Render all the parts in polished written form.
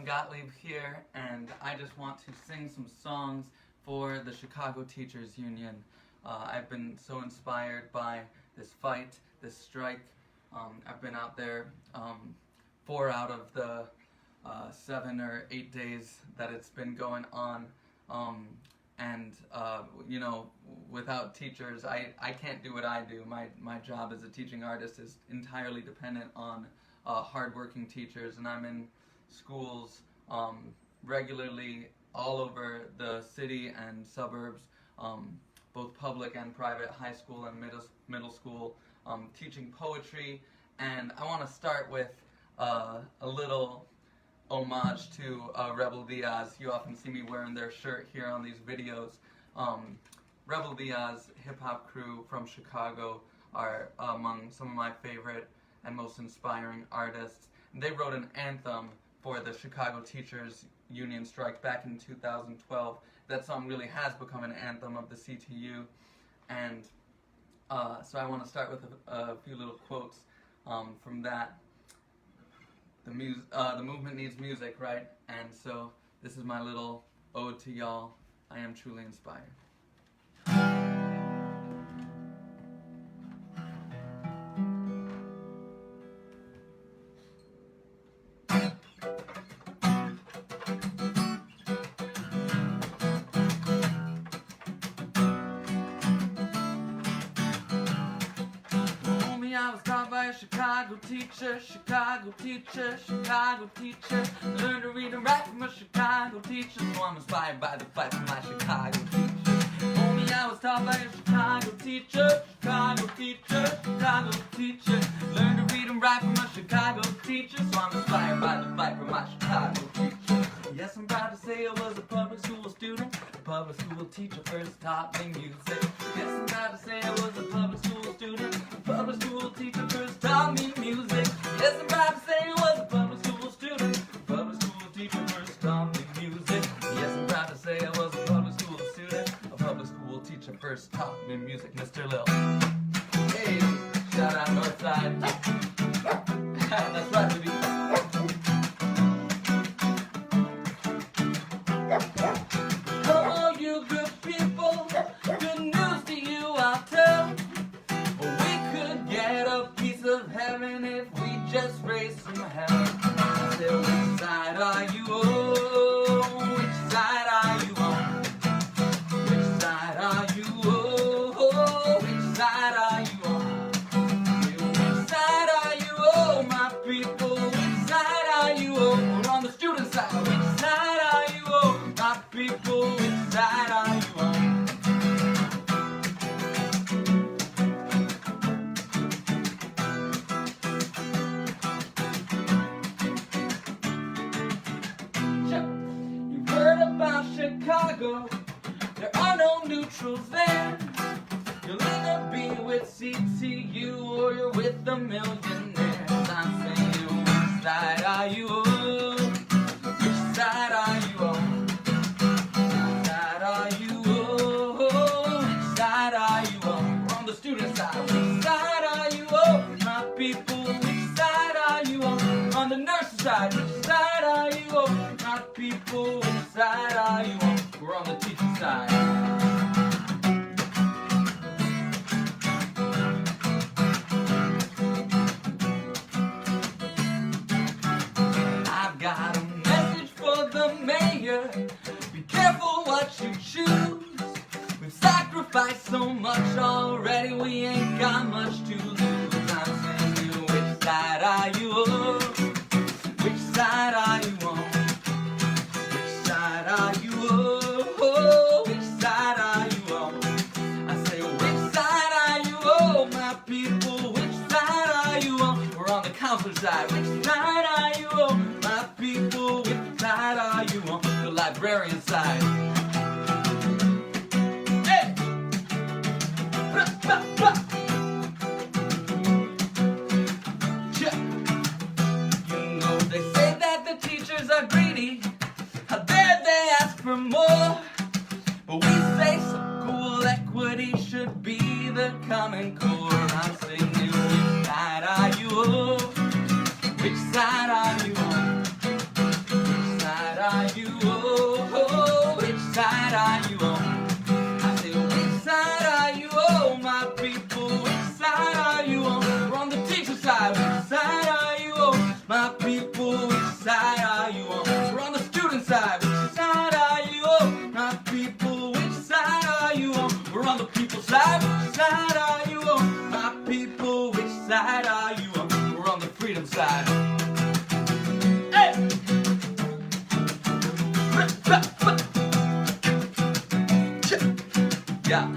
Gottlieb here, and I just want to sing some songs for the Chicago Teachers Union. I've been so inspired by this fight, this strike. I've been out there 4 out of the 7 or 8 days that it's been going on, you know, without teachers, I can't do what I do. My job as a teaching artist is entirely dependent on hardworking teachers, and I'm in schools regularly all over the city and suburbs, both public and private, high school and middle school, teaching poetry. And I want to start with a little homage to Rebel Diaz. You often see me wearing their shirt here on these videos. Rebel Diaz, hip-hop crew from Chicago, are among some of my favorite and most inspiring artists. And they wrote an anthem for the Chicago Teachers Union strike back in 2012. That song really has become an anthem of the CTU. And so I want to start with a few little quotes from that. The movement needs music, right? And so this is my little ode to y'all. I am truly inspired. I was taught by a Chicago teacher, Chicago teacher, Chicago teacher. Learned to read and write from a Chicago teacher, so I'm inspired by the fight from my Chicago teacher. Homie, I was taught by a Chicago teacher, Chicago teacher, Chicago teacher. Learned to read and write from a Chicago teacher, so I'm inspired by the fight from my Chicago teacher. Yes, I'm proud to say I was a public school student. A public school teacher first taught me music. Yes, I'm proud to say I was a public school student. A public school teacher first taught me music. Yes, I'm proud to say I was a public school student. A public school teacher first taught me music. Yes, I'm proud to say I was a public school student. A public school teacher first taught me music. Mr. Lil. Hey, shout out Northside. That's right, baby. Oh, you good people, good news to you I'll tell. We could get a piece of heaven if we just raise some hell. I said, which side are you on? Which side are you on? Which side are you on? Which side are you on? Which side are you on, my people? Which side are you on? We're on the student side. Which side are you on, my people? Which side are you on? You've heard about Chicago, there are no neutrals there. You'll either be with CTU or you're with the millionaires. I'm saying, which side are you on? Which side are you on? Which side are you on? Which side are you on? We're on the student side. Which side are you on, my people? Which side are you on? On the nurse side. Which side are you on, my people? Which side are you on? We're on the teacher side. Got a message for the mayor. Be careful what you choose. We've sacrificed so much already, we ain't got much to lose. I'm saying, you, which side are you on? Which side are you on? Which side are you on? Which side are you on? I say, which side are you on, my people? Which side are you on? We're on the counselor side. Which side are you on, my people? Which side are you on? The librarian side. Hey! You know they say that the teachers are greedy. How dare they ask for more? But we say school equity should be the common core. I'm saying, which side are you on? Which side are you on? side are you on? We're on the student side. Which side are you on? My people, which side are you on? We're on the people side. Which side are you on? My people, which side are you on? We're on the freedom side. Hey! Yeah.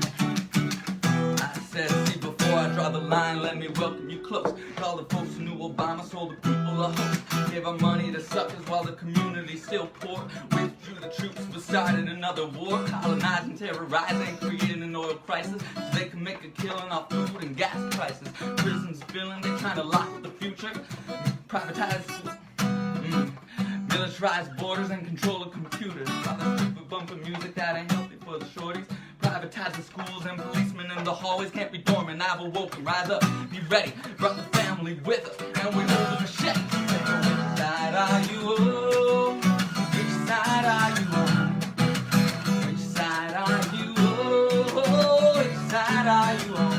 I said, see, before I draw the line, let me welcome you close. Call the folks who knew Obama, sold the people a hope. Gave our money to suckers while the community still poor. Withdrew the troops, but started another war. Colonizing, terrorizing, creating an oil crisis, so they can make a killing off food and gas prices. Prisons filling, they trying to lock up the future. Privatize, militarize borders and control the computers. All that stupid bumping music that ain't healthy for the shorties. Privatize the schools and policemen in the hallways can't be dormant. I've awoken, rise up, be ready. Brought the family with us, and we're moving the shit. Which side are you on? Which side are you on? Which side are you on? Which side are you on?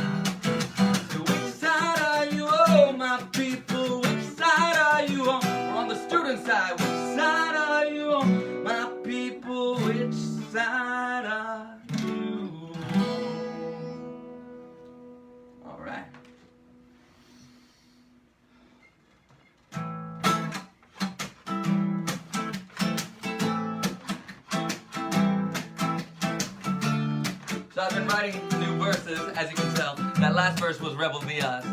So which side are you on, my people? Which side are you on? We're on the student side. Which side are you on, my people? Which side are you on? All right. So I've been writing new verses, as you can tell. That last verse was Rebel Be Us.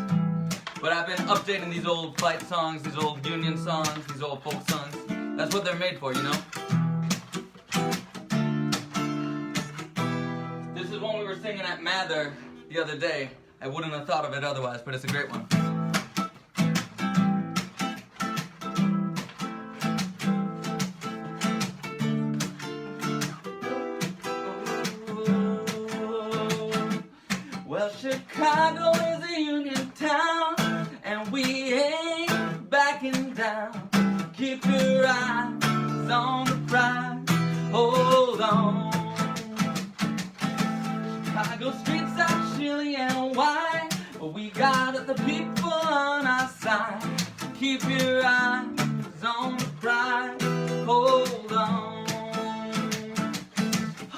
But I've been updating these old fight songs, these old union songs, these old folk songs. That's what they're made for, you know? This is one we were singing at Mather the other day. I wouldn't have thought of it otherwise, but it's a great one. Well, Chicago is a union town, and we ain't backing down. Keep your eyes on the prize, hold on. Chicago streets are chilly and white, but we got the people on our side. Keep your eyes on the prize, hold on.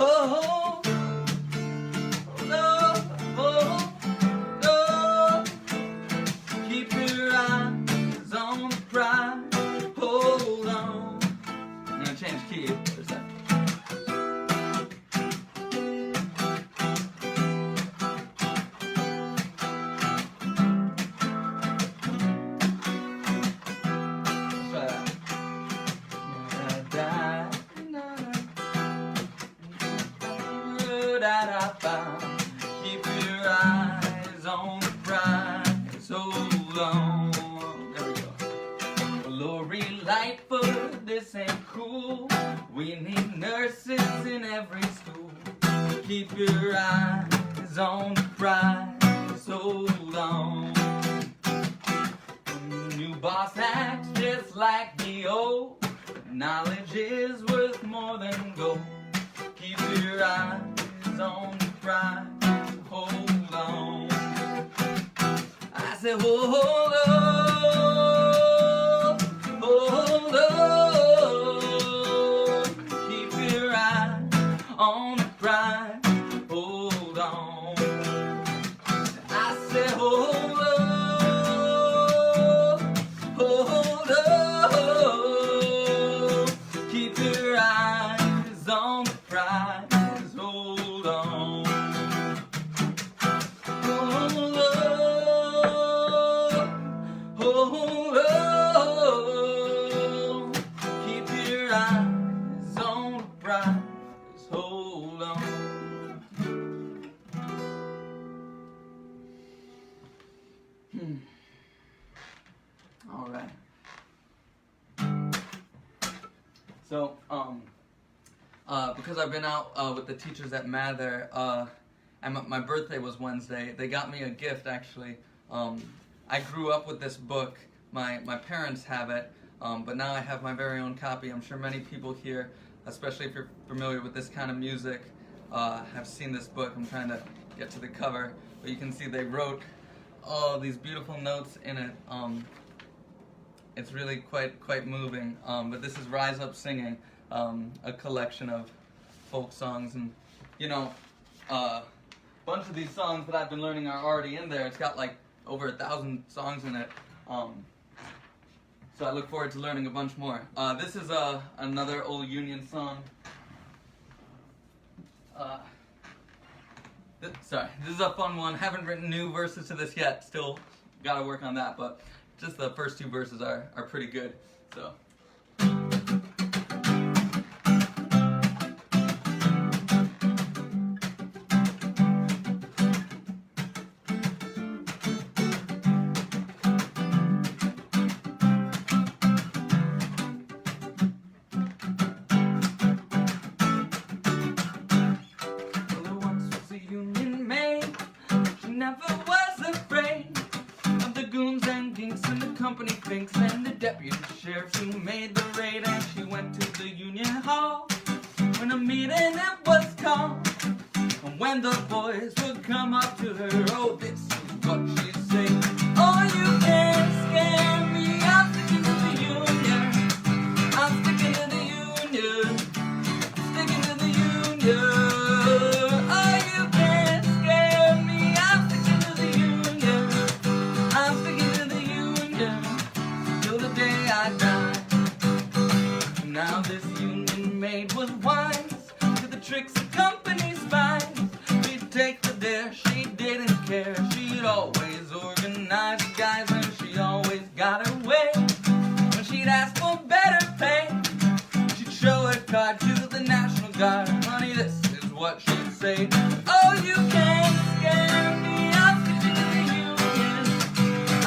Oh. Change key for a second. Keep your eyes on the prize, hold on. There we go. Lori Lightfoot, this ain't cool. We need nurses in every school. Keep your eyes on the prize, hold on. New boss acts just like the old. Knowledge is worth more than gold. Keep your eyes on the prize, hold on. I said, hold on, hold on. Keep your eyes on the prize, hold on. I said, hold on, hold on. Keep your eyes on the prize, hold on. Hold on, hold on. Keep your eyes on the prize, hold on. All right. So, because I've been out with the teachers at Mather, and my birthday was Wednesday, they got me a gift, actually. I grew up with this book. My parents have it, but now I have my very own copy. I'm sure many people here, especially if you're familiar with this kind of music, have seen this book. I'm trying to get to the cover, but you can see they wrote all these beautiful notes in it. it's really quite moving. But this is Rise Up Singing, a collection of folk songs, and a bunch of these songs that I've been learning are already in there. It's got like over 1,000 songs in it. So I look forward to learning a bunch more. This is another old Union song. This is a fun one. Haven't written new verses to this yet. Still gotta work on that, but just the first 2 verses are pretty good. So. Never was afraid of the goons and ginks and the company finks and the deputy sheriffs who made the raid. And she went to the Union Hall when a meeting it was called. And when the boys would come up to her, oh, this is what she'd say. Oh, you can't scare me, I'm sticking to the Union. I'm sticking to the Union. I'm sticking to the Union. Now this union maid was wise to the tricks of company spies. She'd take the dare, she didn't care. She'd always organize the guys, and she always got her way. When she'd ask for better pay, she'd show her card to the National Guard. Honey, this is what she'd say. Oh, you can't scare me, I'm sticking to the Union.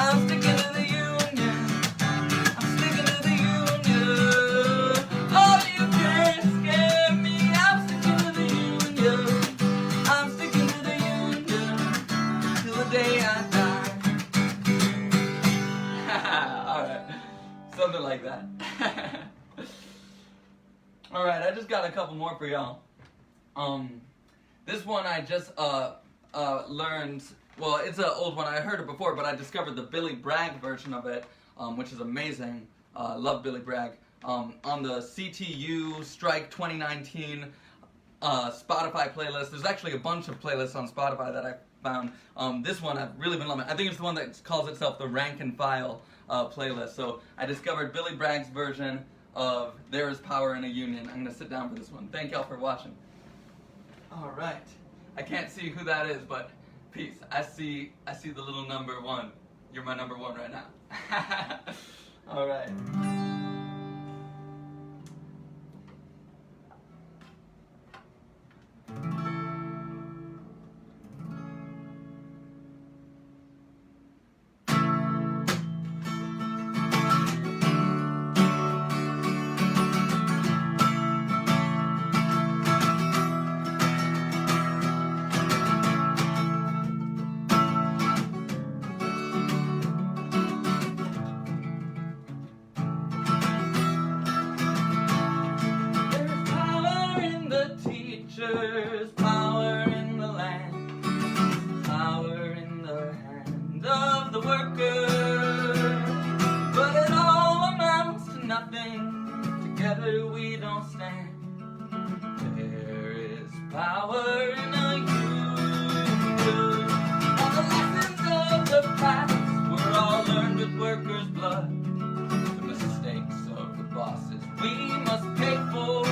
I'm sticking to the Union. I'm sticking to the Union. Oh, you can't scare me, I'm sticking to the Union. I'm sticking to the Union till the day I die. Alright, something like that. Alright, I just got a couple more for y'all. This one I just learned, well, it's an old one, I heard it before, but I discovered the Billy Bragg version of it, which is amazing. Love Billy Bragg. On the CTU Strike 2019 Spotify playlist. There's actually a bunch of playlists on Spotify that I found. This one I've really been loving. I think it's the one that calls itself the Rank and File playlist. So I discovered Billy Bragg's version of There Is Power in a Union. I'm going to sit down for this one. Thank y'all for watching. Alright. I can't see who that is, but peace. I see the little number 1. You're my number 1 right now. Alright. There's power in the land, power in the hand of the worker, but it all amounts to nothing. Together we don't stand. There is power in a union. All the lessons of the past were all learned with workers' blood. The mistakes of the bosses we must pay for.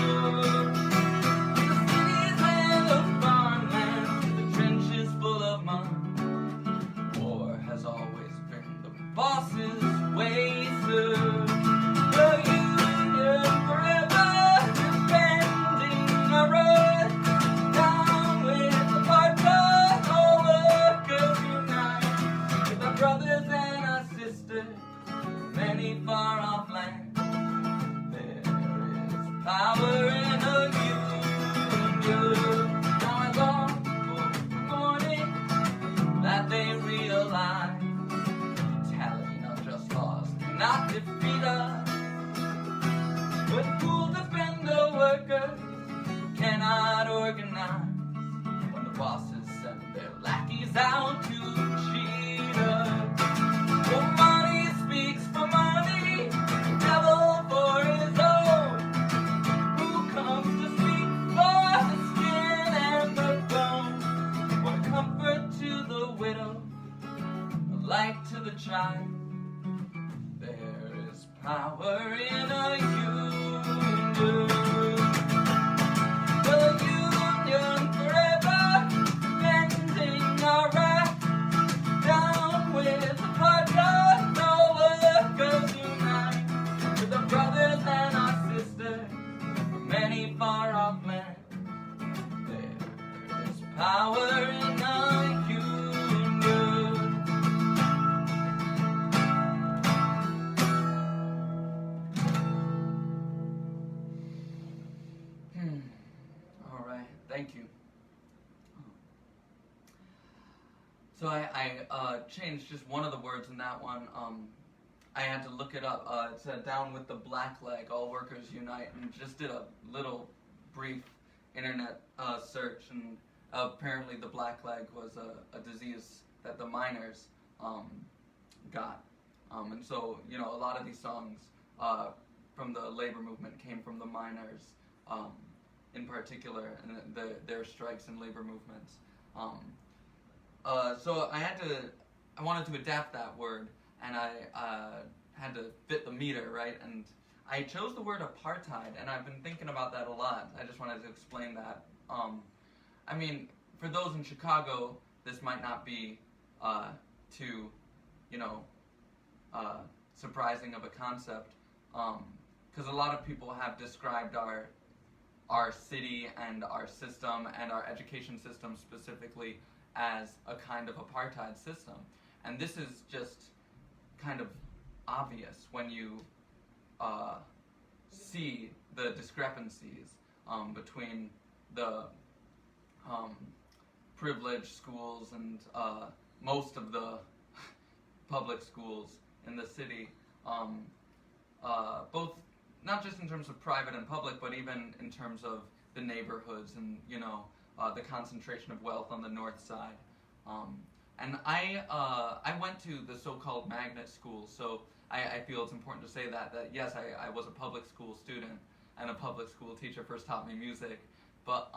Bosses way through the union forever defending our road. Down with the part-time, all workers unite with our brothers and our sisters, many far-off lands. There is power in a union. Now I long for the morning that they realize not defeat us, but who'll defend the workers who cannot organize when the bosses send their lackeys out to cheat us. For money speaks for money, try. There is power in a union. The union forever, bending our right. Down with the partners, no workers unite. With our brothers and our sisters from many far off lands. There is power in a union. All right, thank you. So I changed just one of the words in that one. I had to look it up. It said down with the black leg, all workers unite, and just did a little brief internet search, and apparently the black leg was a disease that the miners got. And so, you know, a lot of these songs from the labor movement came from the miners in particular, and their strikes and labor movements. So I wanted to adapt that word, and I had to fit the meter, right? And I chose the word apartheid, and I've been thinking about that a lot. I just wanted to explain that. I mean, for those in Chicago, this might not be too, you know, surprising of a concept, because a lot of people have described our city and our system and our education system specifically as a kind of apartheid system. And this is just kind of obvious when you see the discrepancies between the privileged schools and most of the public schools in the city, both not just in terms of private and public, but even in terms of the neighborhoods and, you know, the concentration of wealth on the north side. And I went to the so-called magnet school, so I feel it's important to say that yes, I was a public school student and a public school teacher first taught me music, but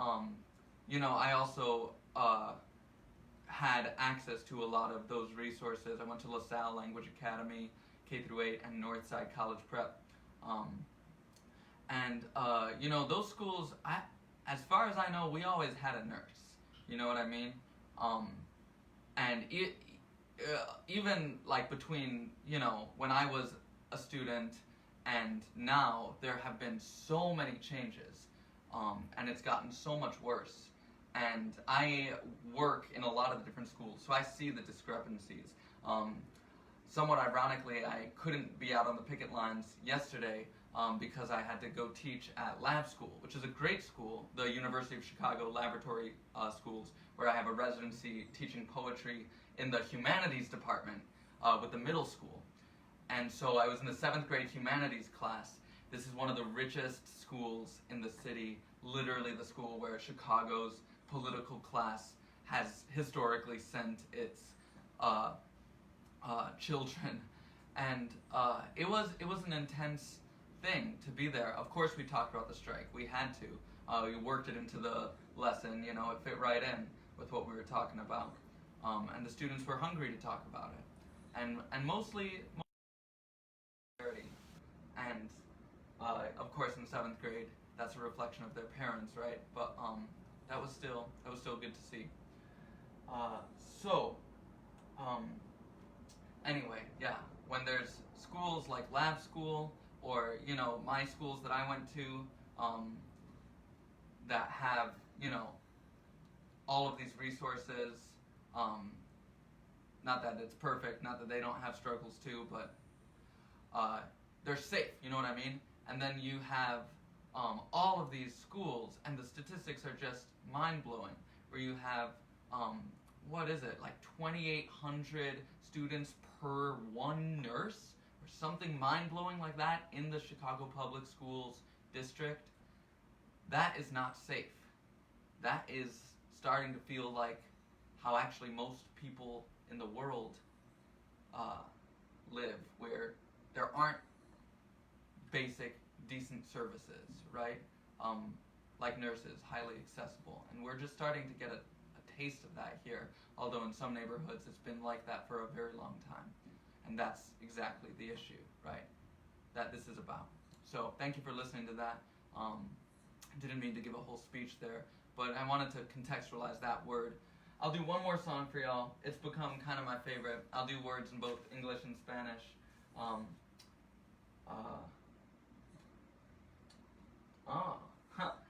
you know, I also had access to a lot of those resources. I went to LaSalle Language Academy, K-8, and Northside College Prep. You know, those schools, as far as I know, we always had a nurse. You know what I mean? And even like between, you know, when I was a student and now, there have been so many changes, and it's gotten so much worse. And I work in a lot of the different schools, so I see the discrepancies. Somewhat ironically, I couldn't be out on the picket lines yesterday because I had to go teach at Lab School, which is a great school, the University of Chicago Laboratory Schools, where I have a residency teaching poetry in the humanities department with the middle school. And so I was in the 7th grade humanities class. This is one of the richest schools in the city, literally the school where Chicago's political class has historically sent its children. And it was an intense thing to be there. Of course we talked about the strike. We had to. We worked it into the lesson, you know, it fit right in with what we were talking about. And the students were hungry to talk about it. And mostly and of course in 7th grade, that's a reflection of their parents, right? But that was still good to see. Anyway, yeah, when there's schools like Lab School, or, you know, my schools that I went to, that have, you know, all of these resources, not that it's perfect, not that they don't have struggles too, but they're safe, you know what I mean? And then you have all of these schools, and the statistics are just mind-blowing, where you have, what is it, like 2,800 students per one nurse, or something mind-blowing like that in the Chicago Public Schools district. That is not safe. That is starting to feel like how actually most people in the world live, where there aren't basic, decent services, right? Like nurses, highly accessible. And we're just starting to get a taste of that here, although in some neighborhoods it's been like that for a very long time. And that's exactly the issue, right, that this is about. So thank you for listening to that. Didn't mean to give a whole speech there, but I wanted to contextualize that word. I'll do one more song for y'all. It's become kind of my favorite. I'll do words in both English and Spanish.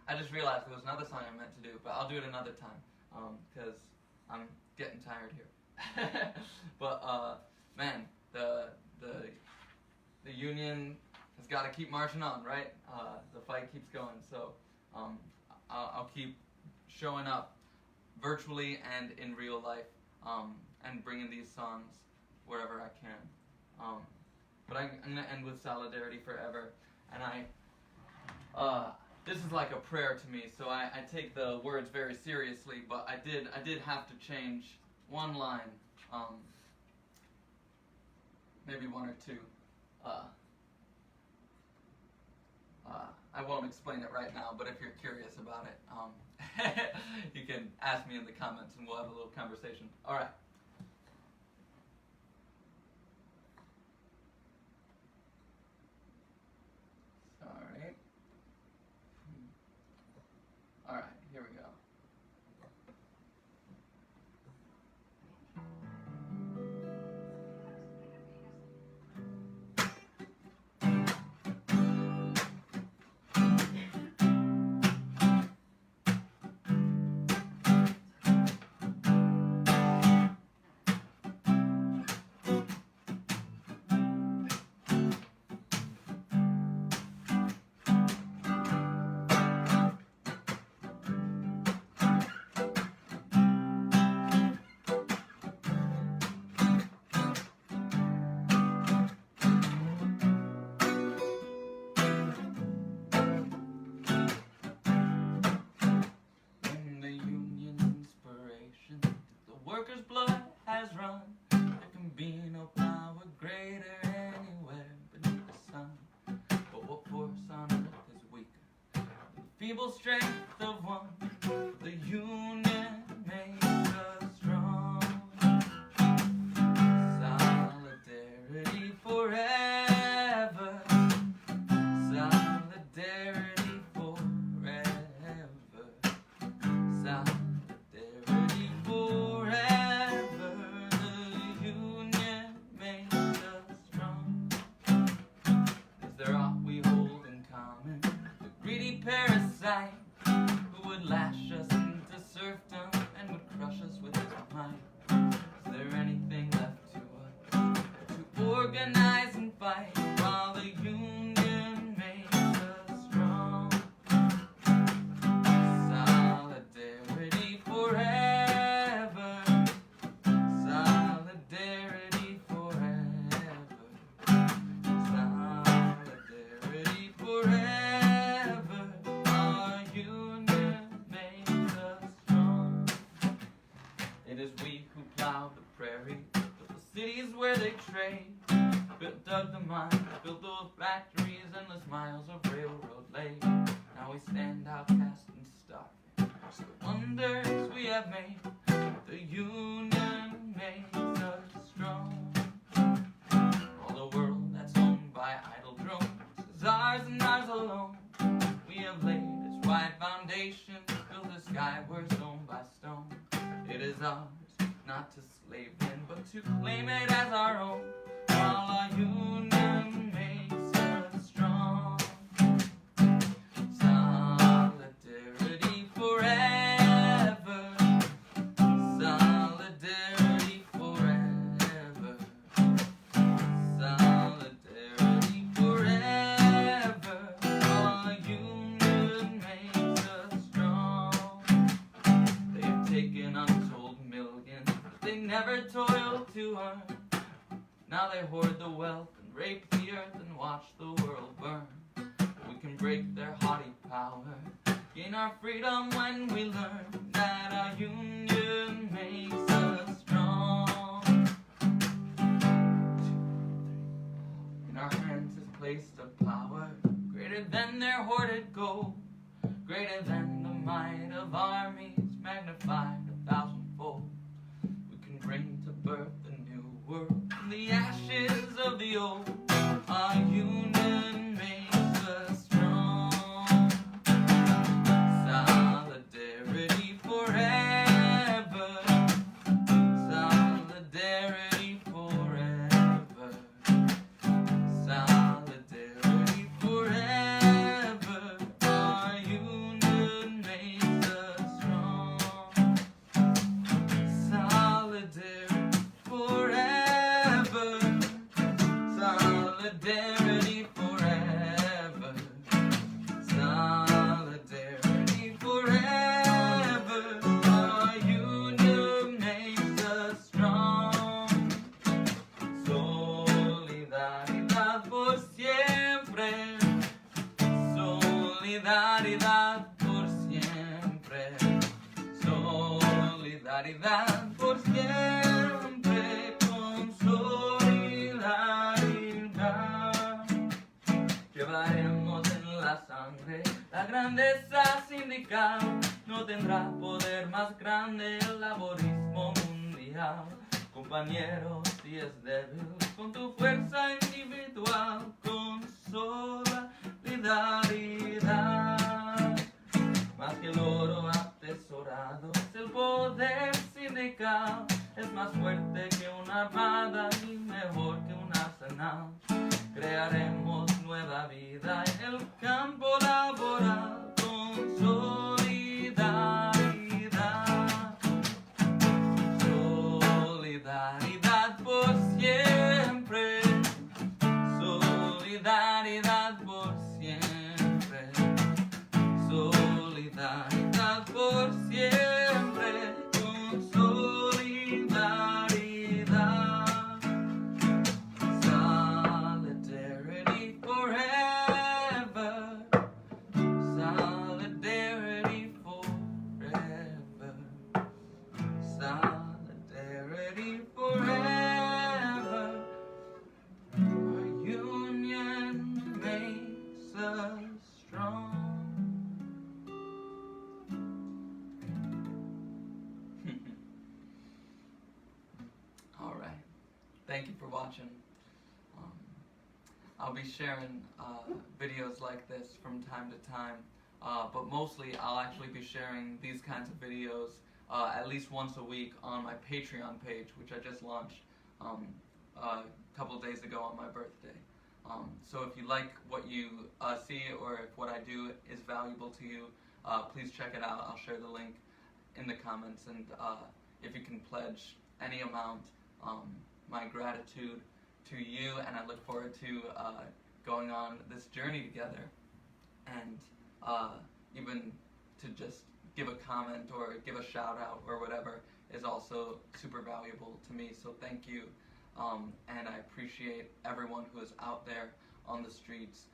I just realized there was another song I meant to do, but I'll do it another time, because I'm getting tired here. But man, the union has got to keep marching on, right? The fight keeps going, so I'll keep showing up virtually and in real life, and bringing these songs wherever I can. But I'm gonna end with solidarity forever, and this is like a prayer to me, so I take the words very seriously, but I did have to change one line, maybe one or two. I won't explain it right now, but if you're curious about it, you can ask me in the comments and we'll have a little conversation. All right. Sorry. All right, here we go. Workers' blood has run. There can be no power greater anywhere beneath the sun. But what force on earth is weaker than the feeble strength of one? The union makes us strong. Solidarity forever. Solidarity forever. Solidarity forever. The union makes us strong. Is there aught we hold in common? The greedy parasite who would lash us into serfdom and would crush us with his might. Is there anything left to us to organize and fight while the union makes us strong? Solidarity forever. Solidarity forever. Solidarity forever. Our union makes us strong. It is we who plowed the prairie, built the cities where they trade, dug the mines, built those factories, endless miles of railroad laid. Now we stand outcast and starving. It's the wonders we have made. The union makes us strong. All the world that's owned by idle drones is ours and ours alone. We have laid its wide foundation, built a skyward stone by stone. It is ours, not to slave in, but to claim it as our own. While our union makes us strong. Solidarity forever. Solidarity forever. Solidarity forever. Our union makes us strong. They've taken untold millions that they never toiled to earn. Now they hoard the wealth and rape the earth and watch the world burn. We can break their haughty power, gain our freedom when we learn that our union makes us strong. In our hands is placed a power greater than their hoarded gold, greater than the might of armies, magnified 1,000-fold. We can bring to birth a new world from the ashes CTU. Our union makes us strong. Solidarity forever. Solidarity forever. Solidarity forever. Our union makes us strong. Solidarity forever. Solidarity forever. Solidarity forever. Our union makes us strong. Solidaridad por siempre. Solidaridad por siempre. Solidaridad por siempre. Con solidaridad llevaremos en la sangre la grandeza sindical. No tendrá poder más grande el laborismo mundial. Compañero, si es débil, con tu fuerza individual, con solidaridad. Más que el oro atesorado, es el poder sindical. Es más fuerte que una armada y mejor que un arsenal. Crearemos nueva vida en el campo laboral con solidaridad. Solidaridad por siempre. Solidaridad por siempre. Solidaridad por siempre. Con solidaridad. Solidarity forever. Solidarity forever. Solidarity forever. Our union makes us strong. All right. Thank you for watching. I'll be sharing videos like this from time to time, but mostly I'll actually be sharing these kinds of videos at least once a week on my Patreon page, which I just launched a couple days ago on my birthday. So if you like what you see, or if what I do is valuable to you, please check it out. I'll share the link in the comments, and if you can pledge any amount, my gratitude to you, and I look forward to going on this journey together, and even to just give a comment or give a shout out or whatever is also super valuable to me. So thank you, and I appreciate everyone who is out there on the streets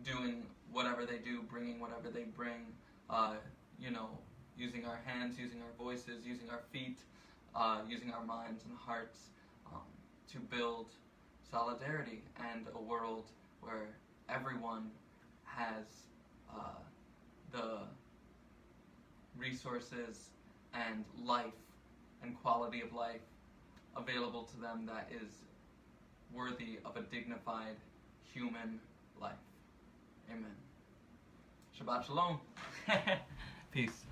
doing whatever they do, bringing whatever they bring, you know, using our hands, using our voices, using our feet, using our minds and hearts to build solidarity and a world where everyone has the resources and life and quality of life available to them that is worthy of a dignified human life. Amen. Shabbat Shalom. Peace.